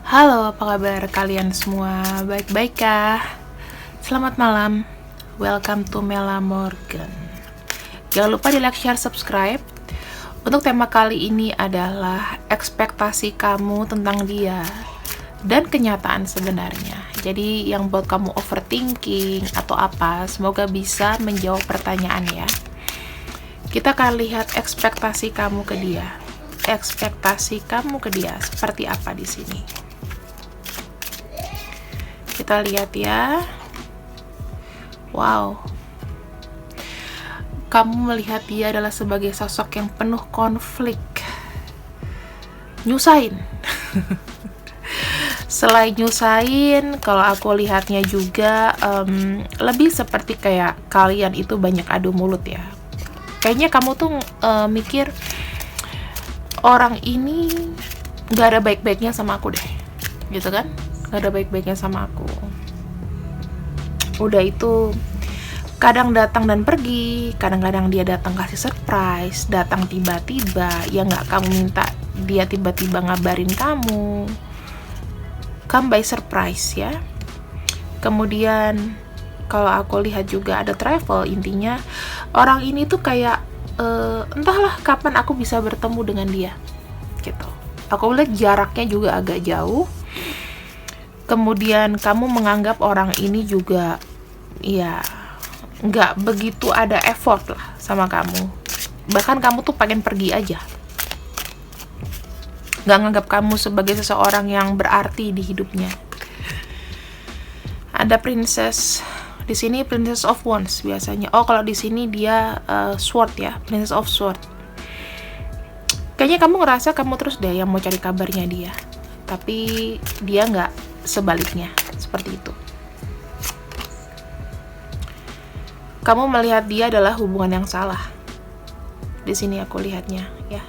Halo, apa kabar kalian semua? Baik-baik kah? Selamat malam. Welcome to Mela Morgan. Jangan lupa di like, share, subscribe. Untuk tema kali ini adalah ekspektasi kamu tentang dia dan kenyataan sebenarnya. Jadi yang buat kamu overthinking atau apa, semoga bisa menjawab pertanyaan ya. Kita akan lihat ekspektasi kamu ke dia. Ekspektasi kamu ke dia seperti apa di sini? Kita lihat ya. Wow. Kamu melihat dia adalah sebagai sosok yang penuh konflik. Nyusahin. Selain nyusahin, kalau aku lihatnya juga lebih seperti kayak kalian itu banyak adu mulut ya. Kayaknya kamu tuh mikir orang ini gak ada baik-baiknya sama aku deh, gitu kan? Gak ada baik-baiknya sama aku. Udah itu kadang datang dan pergi, kadang-kadang dia datang kasih surprise, datang tiba-tiba, ya nggak kamu minta, dia tiba-tiba ngabarin kamu. Come by surprise ya. Kemudian kalau aku lihat juga ada travel, intinya orang ini tuh kayak entahlah kapan aku bisa bertemu dengan dia gitu. Aku lihat jaraknya juga agak jauh. Kemudian kamu menganggap orang ini juga ya nggak begitu ada effort lah sama kamu. Bahkan kamu tuh pengen pergi aja, nggak nganggap kamu sebagai seseorang yang berarti di hidupnya. Ada princess di sini, princess of wands biasanya. Oh, kalau di sini dia sword ya, princess of sword. Kayaknya kamu ngerasa kamu terus deh yang mau cari kabarnya dia, tapi dia nggak, sebaliknya seperti itu. Kamu melihat dia adalah hubungan yang salah. Di sini aku lihatnya ya.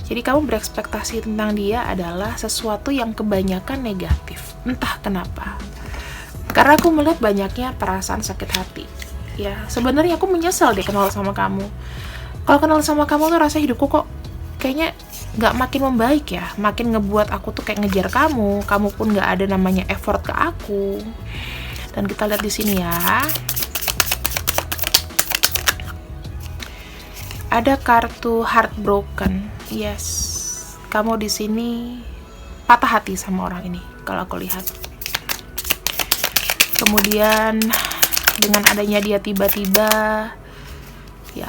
Jadi kamu berekspektasi tentang dia adalah sesuatu yang kebanyakan negatif. Entah kenapa. Karena aku melihat banyaknya perasaan sakit hati. Ya, sebenarnya aku menyesal deh kenal sama kamu. Kalau kenal sama kamu tuh rasa hidupku kok kayaknya nggak makin membaik ya, makin ngebuat aku tuh kayak ngejar kamu pun nggak ada namanya effort ke aku. Dan kita lihat di sini ya, ada kartu heartbroken. Yes, kamu di sini patah hati sama orang ini kalau aku lihat. Kemudian dengan adanya dia tiba-tiba ya,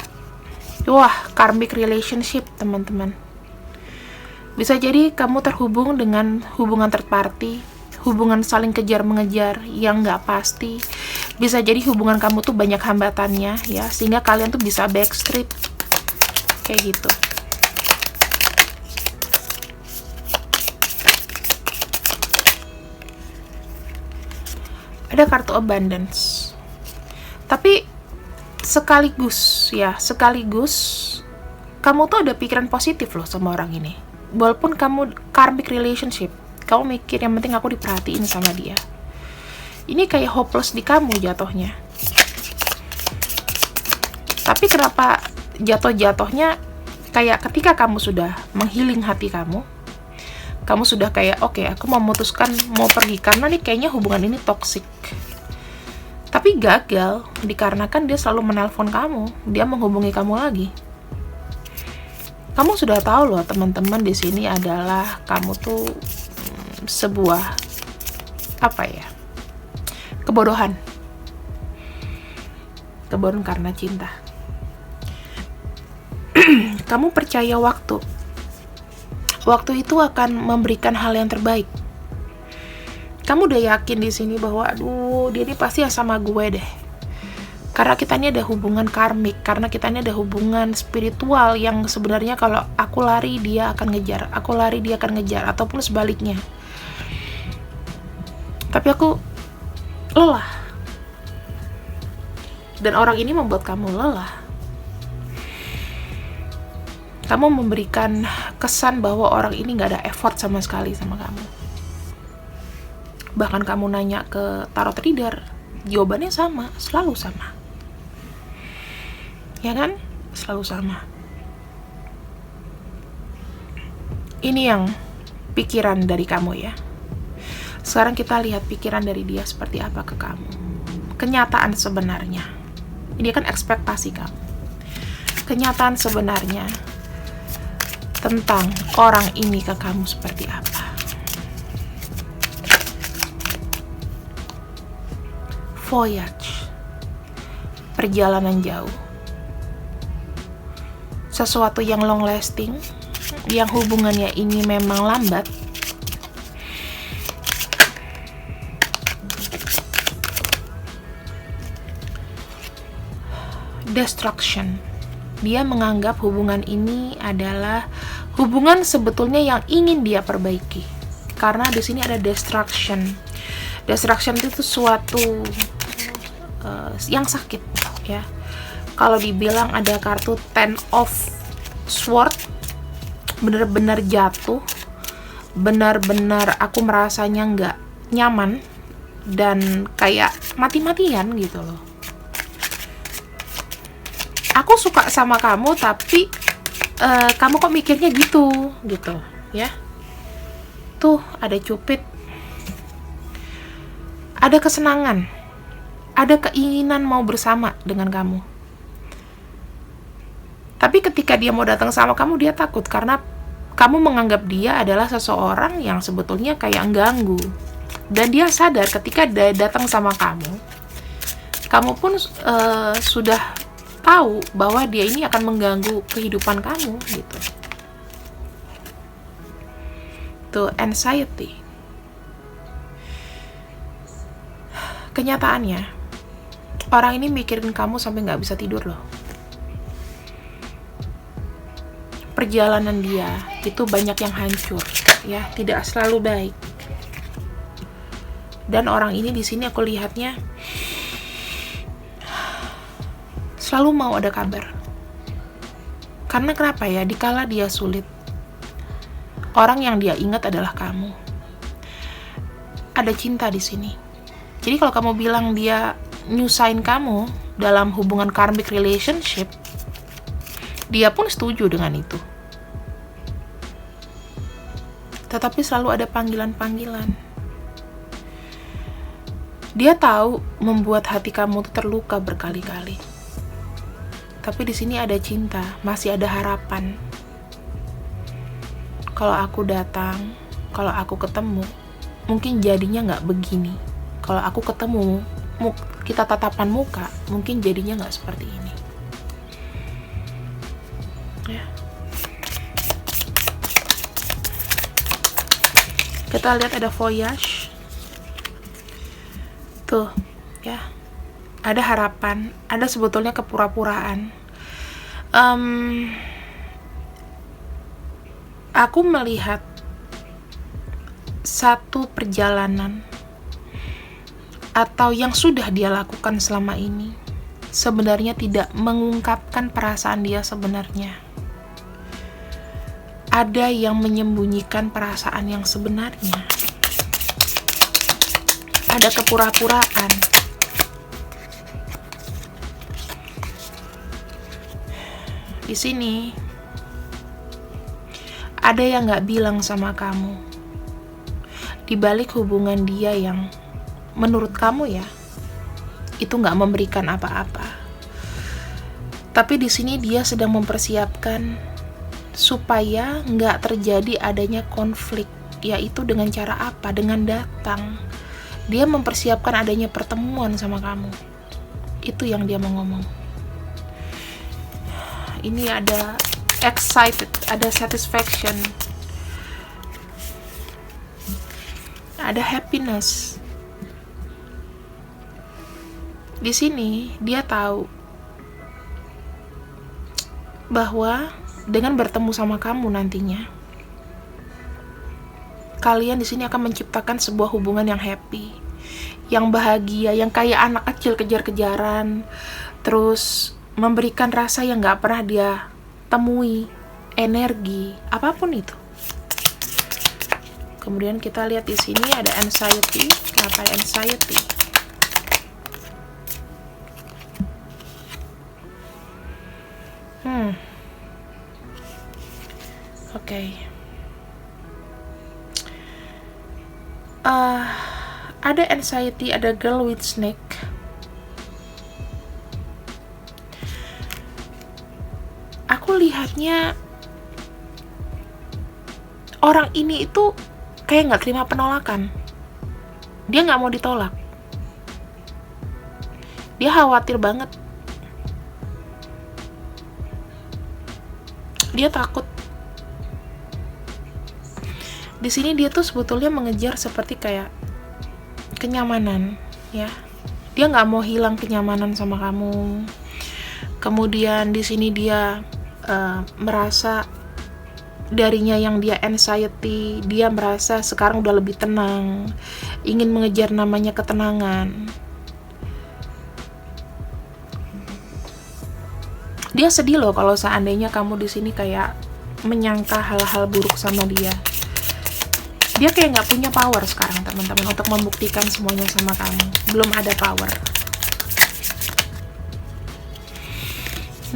wah, karmic relationship teman-teman. Bisa jadi kamu terhubung dengan hubungan third party, hubungan saling kejar-mengejar yang nggak pasti. Bisa jadi hubungan kamu tuh banyak hambatannya ya, sehingga kalian tuh bisa backstreet kayak gitu. Ada kartu abundance. Tapi sekaligus kamu tuh ada pikiran positif loh sama orang ini. Walaupun kamu karmic relationship, kamu mikir yang penting aku diperhatiin sama dia. Ini kayak hopeless di kamu jatuhnya. Tapi kenapa jatuh-jatuhnya kayak ketika kamu sudah menghealing hati kamu sudah kayak oke, aku memutuskan mau pergi karena nih kayaknya hubungan ini toxic. Tapi gagal dikarenakan dia selalu menelpon kamu, dia menghubungi kamu lagi. Kamu sudah tahu loh teman-teman, di sini adalah kamu tuh sebuah apa ya? Kebodohan karena cinta. Kamu percaya waktu itu akan memberikan hal yang terbaik. Kamu udah yakin di sini bahwa aduh, dia ini pasti sama gue deh. Karena kita ini ada hubungan karmik, karena kita ini ada hubungan spiritual yang sebenarnya kalau aku lari dia akan ngejar, aku lari dia akan ngejar, ataupun sebaliknya. Tapi aku lelah. Dan orang ini membuat kamu lelah. Kamu memberikan kesan bahwa orang ini gak ada effort sama sekali sama kamu. Bahkan kamu nanya ke tarot reader, jawabannya sama, selalu sama. Ya kan? Selalu sama. Ini yang pikiran dari kamu ya. Sekarang kita lihat pikiran dari dia seperti apa ke kamu. Kenyataan sebenarnya. Ini kan ekspektasi kamu. Kenyataan sebenarnya tentang orang ini ke kamu seperti apa. Voyage. Perjalanan jauh. Sesuatu yang long lasting, yang hubungannya ini memang lambat. Destruction. Dia menganggap hubungan ini adalah hubungan sebetulnya yang ingin dia perbaiki. Karena di sini ada destruction. Destruction itu suatu yang sakit, ya. Kalau dibilang ada kartu Ten of Sword, benar-benar jatuh, benar-benar aku merasanya nggak nyaman dan kayak mati-matian gitu loh. Aku suka sama kamu tapi kamu kok mikirnya gitu ya. Tuh ada Cupid, ada kesenangan, ada keinginan mau bersama dengan kamu. Tapi ketika dia mau datang sama kamu, dia takut karena kamu menganggap dia adalah seseorang yang sebetulnya kayak ganggu. Dan dia sadar ketika dia datang sama kamu pun sudah tahu bahwa dia ini akan mengganggu kehidupan kamu gitu. Tuh, anxiety. Kenyataannya, orang ini mikirin kamu sampai nggak bisa tidur loh. Perjalanan dia itu banyak yang hancur, ya, tidak selalu baik. Dan orang ini di sini aku lihatnya selalu mau ada kabar. Karena kenapa ya? Dikala dia sulit, orang yang dia ingat adalah kamu. Ada cinta di sini. Jadi kalau kamu bilang dia nyusahin kamu dalam hubungan karmic relationship, dia pun setuju dengan itu. Tetapi selalu ada panggilan-panggilan. Dia tahu membuat hati kamu terluka berkali-kali. Tapi di sini ada cinta, masih ada harapan. Kalau aku datang, kalau aku ketemu, mungkin jadinya nggak begini. Kalau aku ketemu, kita tatapan muka, mungkin jadinya nggak seperti ini. Ya. Kita lihat ada voyage. Tuh, ya. Ada harapan, ada sebetulnya kepura-puraan. Aku melihat satu perjalanan atau yang sudah dia lakukan selama ini sebenarnya tidak mengungkapkan perasaan dia sebenarnya. Ada yang menyembunyikan perasaan yang sebenarnya. Ada kepura-puraan. Di sini ada yang nggak bilang sama kamu. Di balik hubungan dia yang menurut kamu ya itu nggak memberikan apa-apa. Tapi di sini dia sedang mempersiapkan supaya nggak terjadi adanya konflik. Yaitu dengan cara apa? Dengan datang. Dia mempersiapkan adanya pertemuan sama kamu. Itu yang dia mau ngomong. Ini ada excited, ada satisfaction, ada happiness. Di sini dia tahu bahwa dengan bertemu sama kamu nantinya, kalian di sini akan menciptakan sebuah hubungan yang happy, yang bahagia, yang kayak anak kecil kejar-kejaran, terus memberikan rasa yang gak pernah dia temui, energi, apapun itu. Kemudian kita lihat di sini ada anxiety. Kenapa anxiety? Oke. Ada anxiety, ada girl with snake. Aku lihatnya orang ini itu kayak nggak terima penolakan. Dia nggak mau ditolak. Dia khawatir banget. Dia takut. Di sini dia tuh sebetulnya mengejar seperti kayak kenyamanan, ya. Dia nggak mau hilang kenyamanan sama kamu. Kemudian di sini dia merasa darinya yang dia anxiety, dia merasa sekarang udah lebih tenang, ingin mengejar namanya ketenangan. Dia sedih loh kalau seandainya kamu di sini kayak menyangka hal-hal buruk sama dia. Dia kayak nggak punya power sekarang, teman-teman, untuk membuktikan semuanya sama kamu. Belum ada power.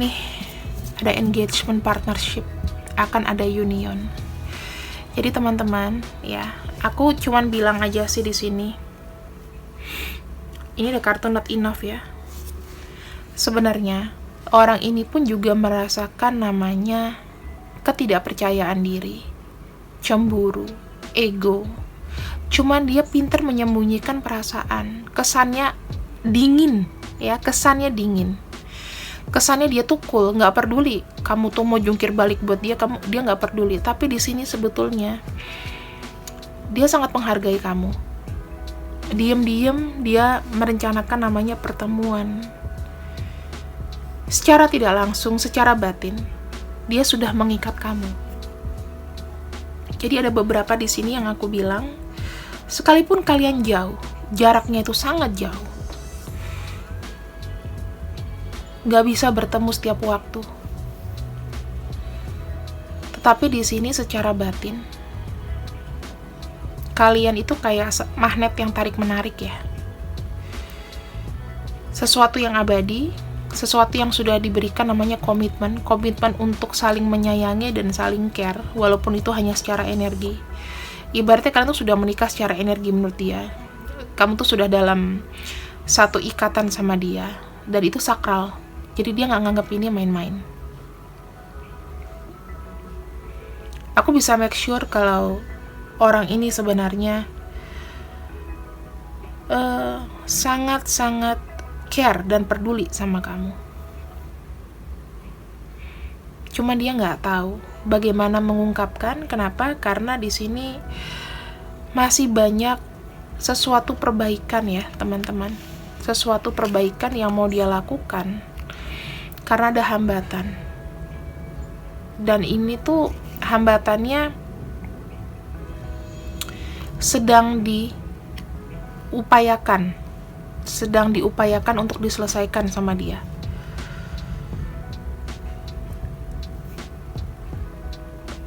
Nih, ada engagement, partnership, akan ada union. Jadi teman-teman, ya, aku cuman bilang aja sih di sini. Ini ada kartu not enough ya. Sebenarnya orang ini pun juga merasakan namanya ketidakpercayaan diri, cemburu, ego. Cuman dia pintar menyembunyikan perasaan. Kesannya dingin, ya, kesannya dingin. Kesannya dia tuh cool, nggak peduli kamu tuh mau jungkir balik buat dia, dia nggak peduli. Tapi di sini sebetulnya dia sangat menghargai kamu. Diam-diam dia merencanakan namanya pertemuan. Secara tidak langsung, secara batin, dia sudah mengikat kamu. Jadi ada beberapa di sini yang aku bilang, sekalipun kalian jauh, jaraknya itu sangat jauh, nggak bisa bertemu setiap waktu. Tetapi di sini secara batin, kalian itu kayak magnet yang tarik-menarik ya. Sesuatu yang abadi, sesuatu yang sudah diberikan namanya komitmen untuk saling menyayangi dan saling care, walaupun itu hanya secara energi. Ibaratnya kalian tuh sudah menikah secara energi menurut dia. Kamu tuh sudah dalam satu ikatan sama dia, dan itu sakral. Jadi dia nggak nganggap ini main-main. Aku bisa make sure kalau orang ini sebenarnya sangat-sangat care dan peduli sama kamu. Cuma dia nggak tahu bagaimana mengungkapkan. Kenapa? Karena di sini masih banyak sesuatu perbaikan ya, teman-teman. Sesuatu perbaikan yang mau dia lakukan. Karena ada hambatan. Dan ini tuh hambatannya sedang diupayakan untuk diselesaikan sama dia.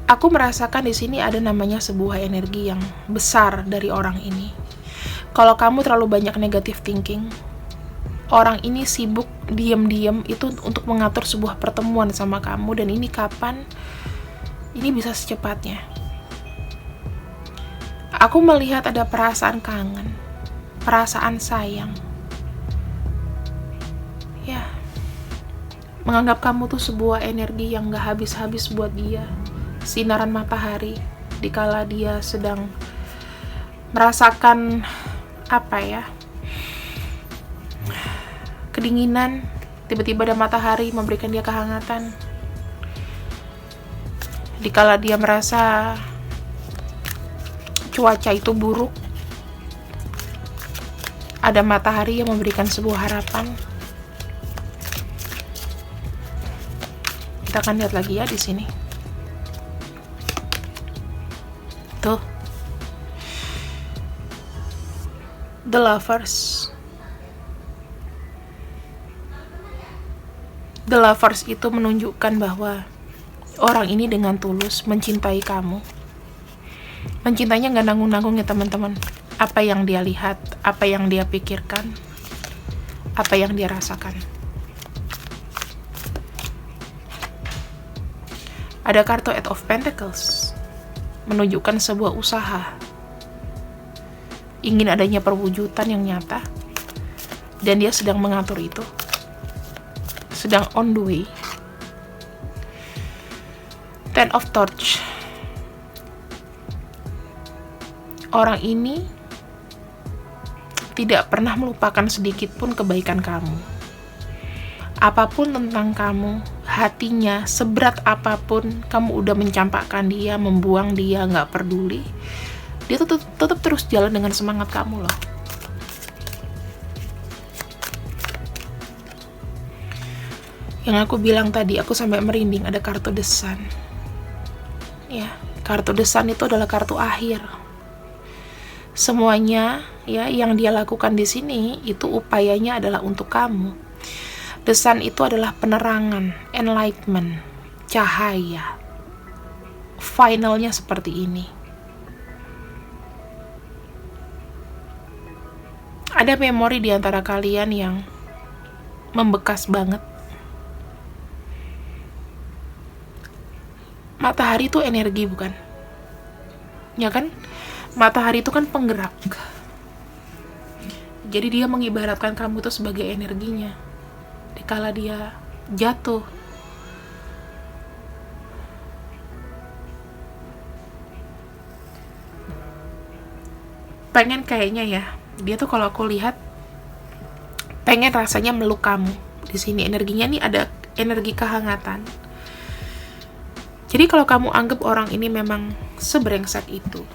Aku merasakan di sini ada namanya sebuah energi yang besar dari orang ini. Kalau kamu terlalu banyak negative thinking, orang ini sibuk diam-diam itu untuk mengatur sebuah pertemuan sama kamu, dan ini kapan? Ini bisa secepatnya. Aku melihat ada perasaan kangen, perasaan sayang. Ya, menganggap kamu tuh sebuah energi yang gak habis-habis buat dia. Sinaran matahari dikala dia sedang merasakan kedinginan, tiba-tiba ada matahari memberikan dia kehangatan. Dikala dia merasa cuaca itu buruk, ada matahari yang memberikan sebuah harapan. Kita akan lihat lagi ya di sini. Tuh. The Lovers. The Lovers itu menunjukkan bahwa orang ini dengan tulus mencintai kamu. Mencintainya gak nanggung-nanggung ya teman-teman. Apa yang dia lihat, apa yang dia pikirkan, apa yang dia rasakan. Ada kartu Eight of Pentacles, menunjukkan sebuah usaha. ingin adanya perwujudan yang nyata, dan dia sedang mengatur itu, sedang on the way. Ten of Torch. Orang ini tidak pernah melupakan sedikit pun kebaikan kamu. Apapun tentang kamu, hatinya seberat apapun, kamu udah mencampakkan dia, membuang dia, nggak peduli. Dia tetap terus jalan dengan semangat kamu loh. Yang aku bilang tadi, aku sampai merinding, ada kartu The Sun. Ya, kartu The Sun itu adalah kartu akhir. Semuanya ya yang dia lakukan di sini itu upayanya adalah untuk kamu. The Sun itu adalah penerangan, enlightenment, cahaya. Finalnya seperti ini. Ada memori di antara kalian yang membekas banget. Matahari itu energi, bukan? Ya kan? Matahari itu kan penggerak. Jadi dia mengibaratkan kamu itu sebagai energinya. Dikala dia jatuh, pengen kayaknya ya, dia tuh kalau aku lihat pengen rasanya meluk kamu. Di sini energinya nih ada energi kehangatan. Jadi kalau kamu anggap orang ini memang sebrengsek itu,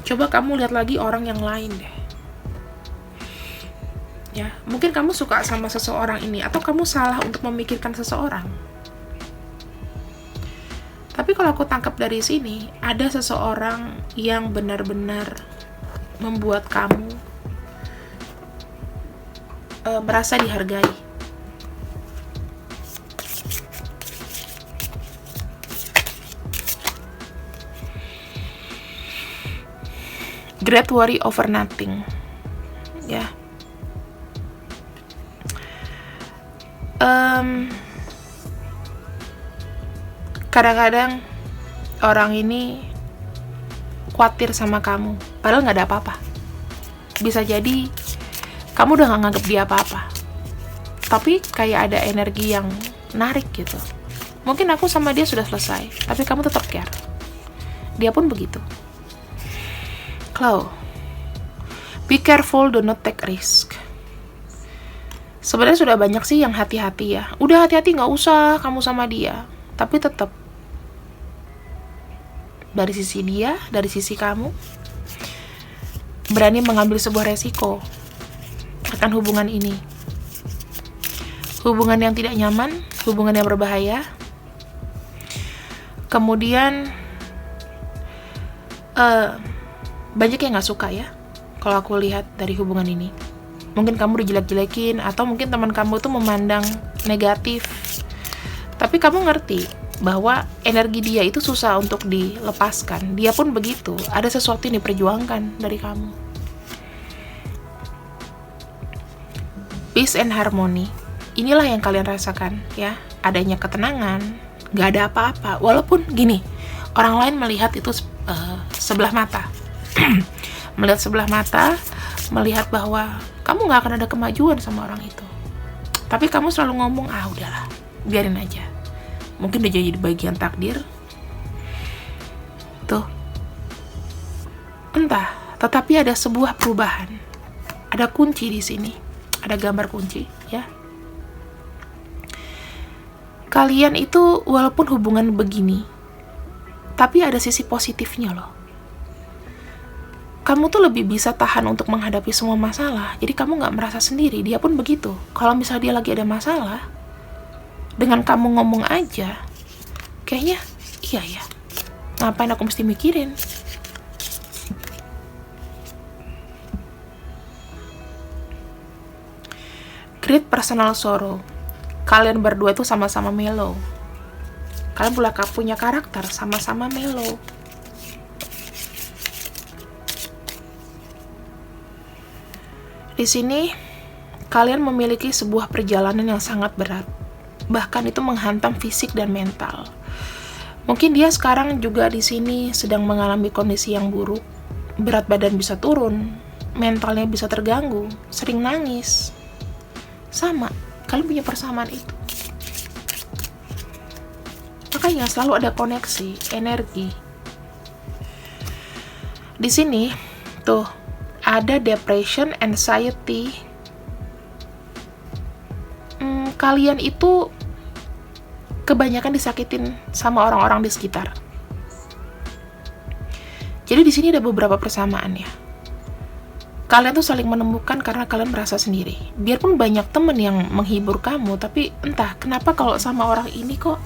coba kamu lihat lagi orang yang lain deh. Ya, mungkin kamu suka sama seseorang ini, atau kamu salah untuk memikirkan seseorang. Tapi kalau aku tangkap dari sini, ada seseorang yang benar-benar membuat kamu merasa dihargai. Great worry over nothing. Ya. Kadang-kadang orang ini khawatir sama kamu, padahal nggak ada apa-apa. Bisa jadi kamu udah nggak nganggep dia apa-apa, tapi kayak ada energi yang narik gitu. Mungkin aku sama dia sudah selesai, tapi kamu tetap care. Dia pun begitu. Claw, be careful, do not take risk. Sebenarnya sudah banyak sih yang hati-hati ya. Udah hati-hati, nggak usah kamu sama dia. Tapi tetap dari sisi dia, dari sisi kamu, berani mengambil sebuah resiko akan hubungan ini. Hubungan yang tidak nyaman, hubungan yang berbahaya. Kemudian banyak yang gak suka ya kalau aku lihat dari hubungan ini. Mungkin kamu dijelek-jelekin, atau mungkin teman kamu tuh memandang negatif. Tapi kamu ngerti bahwa energi dia itu susah untuk dilepaskan. Dia pun begitu, ada sesuatu yang diperjuangkan dari kamu. Peace and harmony, inilah yang kalian rasakan ya. Adanya ketenangan, gak ada apa-apa. Walaupun gini, orang lain melihat itu sebelah mata. Melihat sebelah mata, melihat bahwa kamu gak akan ada kemajuan sama orang itu. Tapi kamu selalu ngomong, udahlah, biarin aja. Mungkin udah jadi bagian takdir. Tuh. Entah, tetapi ada sebuah perubahan. Ada kunci di sini. Ada gambar kunci, ya. Kalian itu walaupun hubungan begini, tapi ada sisi positifnya loh. Kamu tuh lebih bisa tahan untuk menghadapi semua masalah. Jadi kamu gak merasa sendiri. Dia pun begitu. Kalau misalnya dia lagi ada masalah, dengan kamu ngomong aja, kayaknya iya ya, ngapain aku mesti mikirin. Great personal sorrow. Kalian berdua itu sama-sama mellow. Kalian punya karakter sama-sama mellow. Di sini kalian memiliki sebuah perjalanan yang sangat berat. Bahkan itu menghantam fisik dan mental. Mungkin dia sekarang juga di sini sedang mengalami kondisi yang buruk. Berat badan bisa turun, mentalnya bisa terganggu, sering nangis. Sama, kalian punya persamaan itu. Makanya selalu ada koneksi, energi. Di sini tuh ada depression, anxiety. Kalian itu kebanyakan disakitin sama orang-orang di sekitar. Jadi di sini ada beberapa persamaan ya. Kalian tuh saling menemukan karena kalian merasa sendiri. Biarpun banyak temen yang menghibur kamu, tapi entah kenapa kalau sama orang ini kok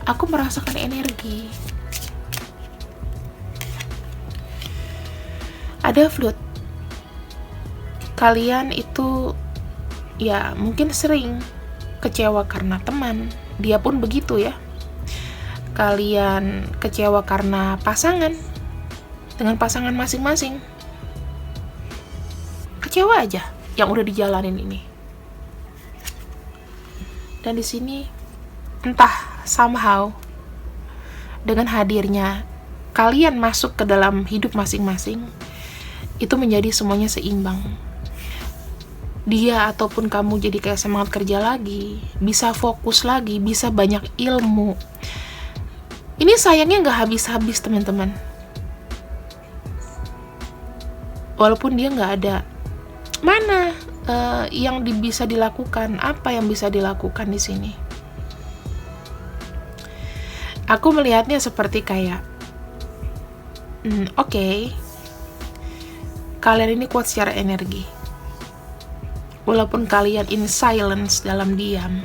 aku merasakan energi. Ada flirt. Kalian itu ya mungkin sering kecewa karena teman. Dia pun begitu ya. Kalian kecewa karena pasangan, dengan pasangan masing-masing. Kecewa aja yang udah dijalanin ini. Dan di sini entah somehow dengan hadirnya kalian masuk ke dalam hidup masing-masing, itu menjadi semuanya seimbang. Dia ataupun kamu jadi kayak semangat kerja lagi, bisa fokus lagi, bisa banyak ilmu. Ini sayangnya nggak habis-habis teman-teman. Walaupun dia nggak ada. Mana yang bisa dilakukan? Apa yang bisa dilakukan di sini? Aku melihatnya seperti kayak, oke. Kalian ini kuat secara energi. Walaupun kalian in silence, dalam diam,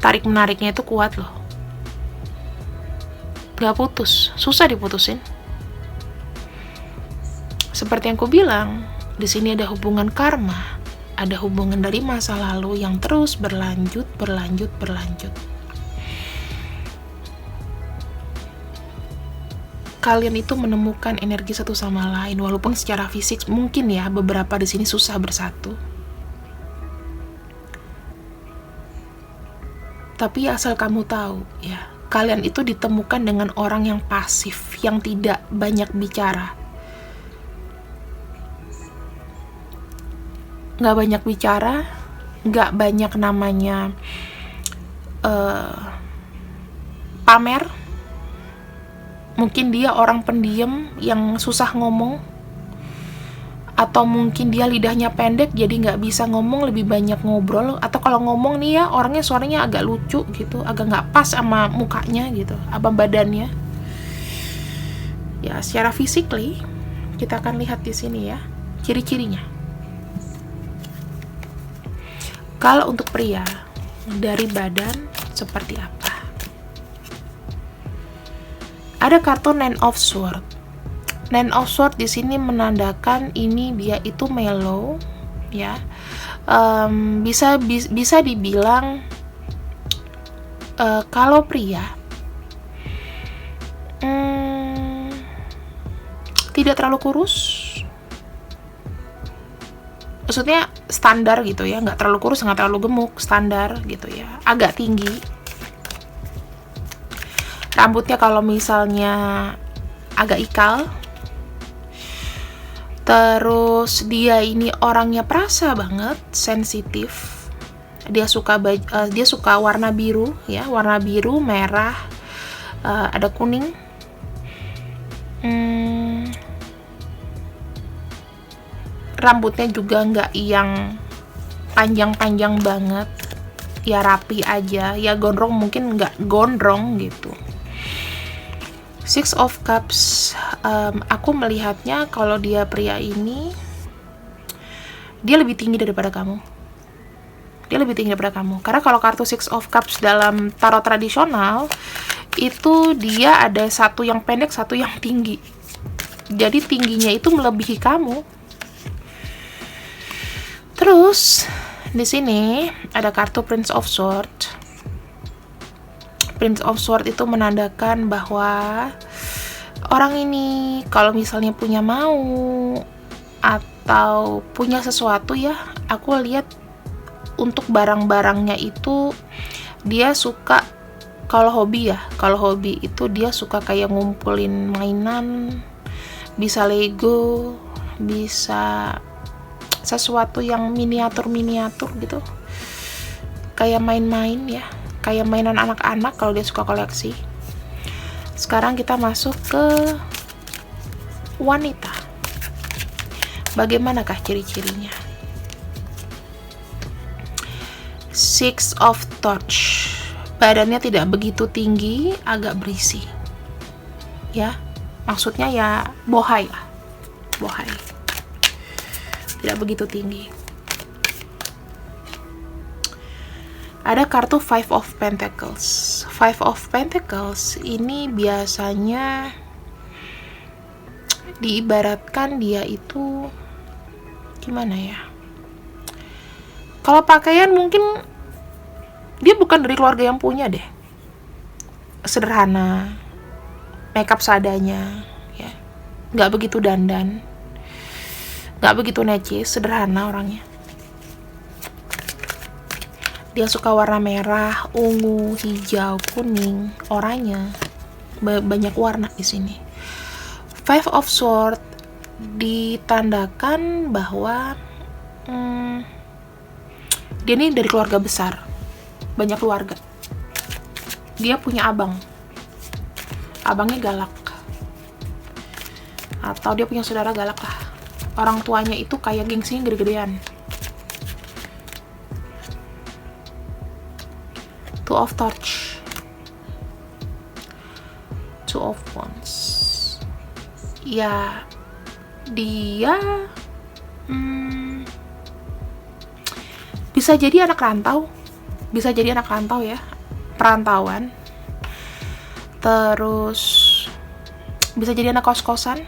tarik-menariknya itu kuat loh. Gak putus, susah diputusin. Seperti yang ku bilang, di sini ada hubungan karma, ada hubungan dari masa lalu yang terus berlanjut. Kalian itu menemukan energi satu sama lain, walaupun secara fisik mungkin ya beberapa di sini susah bersatu. Tapi asal kamu tahu ya, kalian itu ditemukan dengan orang yang pasif, yang tidak banyak bicara. Nggak banyak bicara, nggak banyak namanya pamer. Mungkin dia orang pendiam yang susah ngomong, atau mungkin dia lidahnya pendek jadi nggak bisa ngomong, lebih banyak ngobrol. Atau kalau ngomong nih ya orangnya suaranya agak lucu gitu, agak nggak pas sama mukanya gitu, apa badannya. Ya secara physically kita akan lihat di sini ya ciri-cirinya. Kalau untuk pria, dari badan seperti apa? Ada kartu Nine of Swords. Nine of Swords di sini menandakan ini dia itu mellow, ya. Bisa dibilang kalau pria tidak terlalu kurus. Maksudnya standar gitu ya, nggak terlalu kurus, nggak terlalu gemuk, standar gitu ya, agak tinggi. Rambutnya kalau misalnya agak ikal. Terus dia ini orangnya perasa banget, sensitif. Dia suka warna biru ya, warna biru, merah, ada kuning. Rambutnya juga nggak yang panjang-panjang banget, ya rapi aja. Ya gondrong mungkin nggak gondrong gitu. Six of Cups, aku melihatnya kalau dia pria ini, dia lebih tinggi daripada kamu. Karena kalau kartu Six of Cups dalam tarot tradisional, itu dia ada satu yang pendek, satu yang tinggi. Jadi tingginya itu melebihi kamu. Terus, di sini ada kartu Prince of Swords. Prince of Swords itu menandakan bahwa orang ini kalau misalnya punya mau atau punya sesuatu ya, aku lihat untuk barang-barangnya itu dia suka, kalau hobi itu dia suka kayak ngumpulin mainan, bisa Lego, bisa sesuatu yang miniatur gitu, kayak main-main ya, kayak mainan anak-anak kalau dia suka koleksi. Sekarang kita masuk ke wanita. Bagaimanakah ciri-cirinya? Six of Torch. Badannya tidak begitu tinggi, agak berisi. Ya, maksudnya ya bohai lah. Bohai. Tidak begitu tinggi. Ada kartu Five of Pentacles. Five of Pentacles ini biasanya diibaratkan dia itu gimana ya? Kalau pakaian mungkin dia bukan dari keluarga yang punya deh. Sederhana, makeup seadanya, ya. Nggak begitu dandan, nggak begitu necis, sederhana orangnya. Dia suka warna merah, ungu, hijau, kuning, oranye, banyak warna di sini. Five of Swords ditandakan bahwa dia ini dari keluarga besar, banyak keluarga. Dia punya abang, abangnya galak, atau dia punya saudara galak lah. Orang tuanya itu kayak gengsinya gede-gedean. Two of Torch, Two of Wands. Ya, dia bisa jadi anak rantau, ya, perantauan. Terus bisa jadi anak kos-kosan,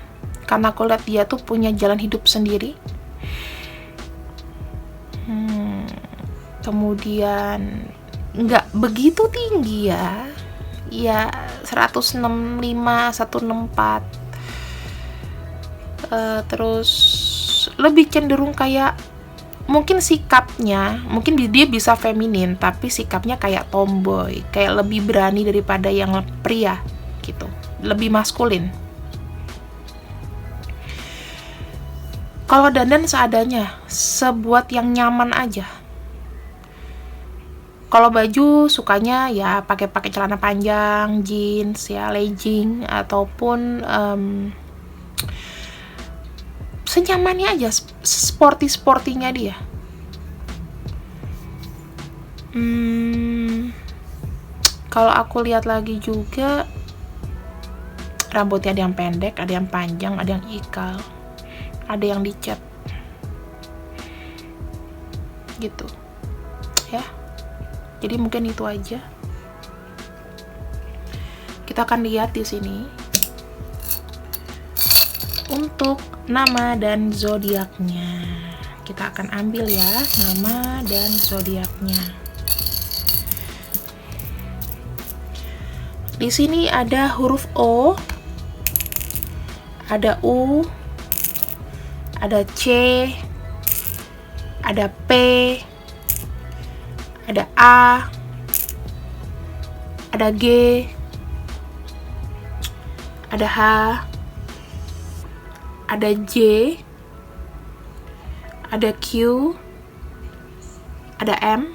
karena aku lihat dia tuh punya jalan hidup sendiri. Kemudian nggak begitu tinggi ya, 165, 164. Terus lebih cenderung kayak, mungkin sikapnya, mungkin dia bisa feminin, tapi sikapnya kayak tomboy, kayak lebih berani daripada yang pria gitu, lebih maskulin. Kalau dandan seadanya, sebuat yang nyaman aja. Kalau baju sukanya ya pakai celana panjang, jeans ya, legging, ataupun senyamannya aja, sporty-sportinya dia. Kalau aku lihat lagi juga, rambutnya ada yang pendek, ada yang panjang, ada yang ikal, ada yang dicat gitu ya. Jadi mungkin itu aja. Kita akan lihat di sini untuk nama dan zodiaknya. Kita akan ambil ya nama dan zodiaknya. Di sini ada huruf O, ada U, ada C, ada P, ada A, ada G, ada H, ada J, ada Q, ada M,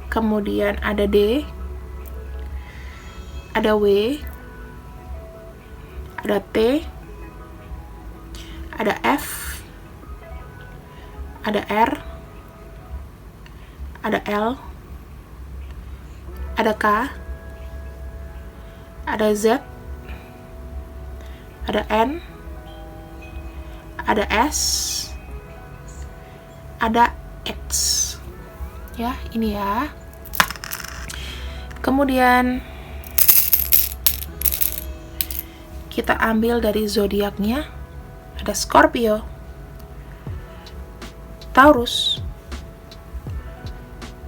kemudian ada D, ada W, ada T, ada F, ada R, ada L, ada K, ada Z, ada N, ada S, ada X. Ya, ini ya. Kemudian kita ambil dari zodiaknya. Ada Scorpio, Taurus,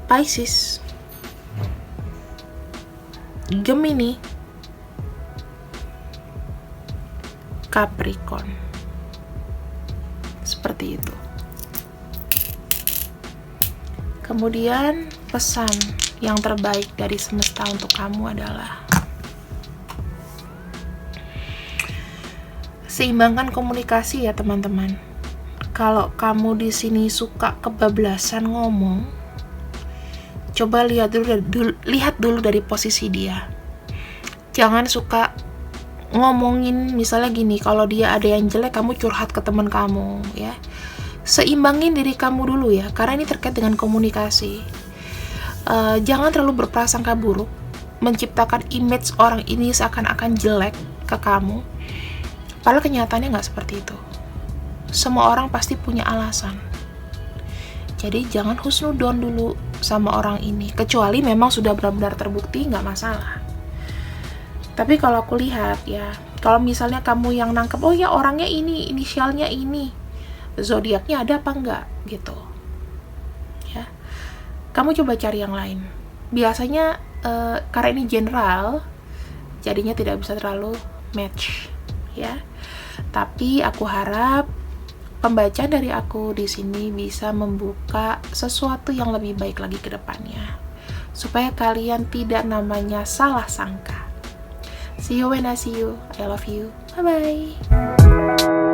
Pisces, Gemini, Capricorn. Seperti itu. Kemudian pesan yang terbaik dari semesta untuk kamu adalah Seimbangkan komunikasi ya teman-teman. Kalau kamu di sini suka kebablasan ngomong, coba lihat dulu dari posisi dia. Jangan suka ngomongin misalnya gini, kalau dia ada yang jelek kamu curhat ke teman kamu ya. Seimbangin diri kamu dulu ya, karena ini terkait dengan komunikasi. Jangan terlalu berprasangka buruk, menciptakan image orang ini seakan-akan jelek ke kamu, padahal kenyataannya nggak seperti itu. Semua orang pasti punya alasan. Jadi jangan husnudon dulu sama orang ini, kecuali memang sudah benar-benar terbukti, nggak masalah. Tapi kalau aku lihat ya, kalau misalnya kamu yang nangkep, oh ya orangnya ini, inisialnya ini, zodiaknya ada apa enggak gitu ya, kamu coba cari yang lain. Biasanya karena ini general, jadinya tidak bisa terlalu match ya. Tapi aku harap pembacaan dari aku di sini bisa membuka sesuatu yang lebih baik lagi ke depannya, supaya kalian tidak namanya salah sangka. See you when I see you. I love you. Bye bye.